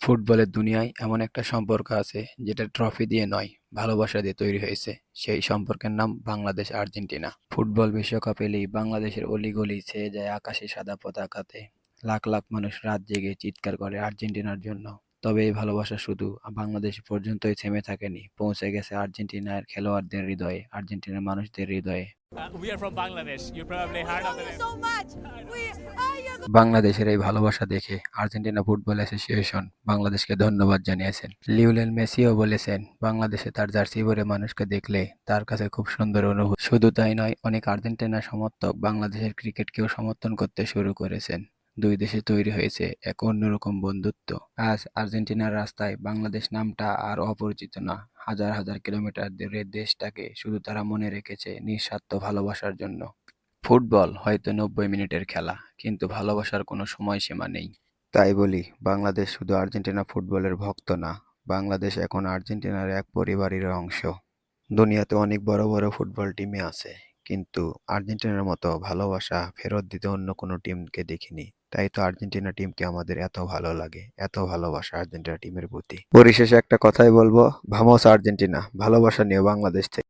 ফুটবলের দুনিয়ায় এমন একটা সম্পর্ক আছে যেটা ট্রফি দিয়ে নয়, ভালোবাসা দিয়ে তৈরি হয়েছে। সেই সম্পর্কের নাম বাংলাদেশ-আর্জেন্টিনা। ফুটবল বিশ্বকাপ এলেই বাংলাদেশের অলিগলি ছেয়ে যায় আকাশে সাদা পতাকাতে। লাখ লাখ মানুষ রাত জেগে চিৎকার করে আর্জেন্টিনার জন্য। তবে এই ভালোবাসা শুধু বাংলাদেশ পর্যন্তই থেমে থাকেনি, পৌঁছে গেছে আর্জেন্টিনার খেলোয়াড়দের হৃদয়ে, আর্জেন্টিনার মানুষদের হৃদয়ে। We are from Bangladesh. You probably heard of love you it. so much. We are you. বাংলাদেশের এই ভালোবাসা দেখে আর্জেন্টিনা ফুটবল অ্যাসোসিয়েশন বাংলাদেশকে ধন্যবাদ জানিয়েছেন। লিওনেল মেসিও বলেছেন, বাংলাদেশে তার জার্সি পরে মানুষকে দেখলে তার কাছে খুব সুন্দর অনুভূতি। শুধু তাই নয়, অনেক আর্জেন্টিনা সমর্থক বাংলাদেশের ক্রিকেটকেও সমর্থন করতে শুরু করেছেন। দুই দেশে তৈরি হয়েছে এক অন্যরকম বন্ধুত্ব। আজ আর্জেন্টিনার রাস্তায় বাংলাদেশ নামটা আর অপরিচিত না। হাজার হাজার কিলোমিটার দূরের দেশটাকে শুধু তারা মনে রেখেছে নিঃস্বার্থ ভালোবাসার জন্য। ফুটবল হয়তো ৯০ মিনিটের খেলা, কিন্তু ভালোবাসার কোনো সময়সীমা নেই। তাই বলি, বাংলাদেশ শুধু আর্জেন্টিনা ফুটবলের ভক্ত না, বাংলাদেশ এখন আর্জেন্টিনার এক পরিবারের অংশ। দুনিয়াতে অনেক বড় বড় ফুটবল টিমই আছে, কিন্তু আর্জেন্টিনার মতো ভালোবাসা ফেরত দিতে অন্য কোনো টিমকে দেখিনি। তাই তো আর্জেন্টিনা টিমকে আমাদের এত ভালো লাগে, এত ভালোবাসা আর্জেন্টিনা টিমের প্রতি। পরিশেষে একটা কথাই বলবো, ভামোস আর্জেন্টিনা, ভালোবাসা নিও বাংলাদেশ থেকে।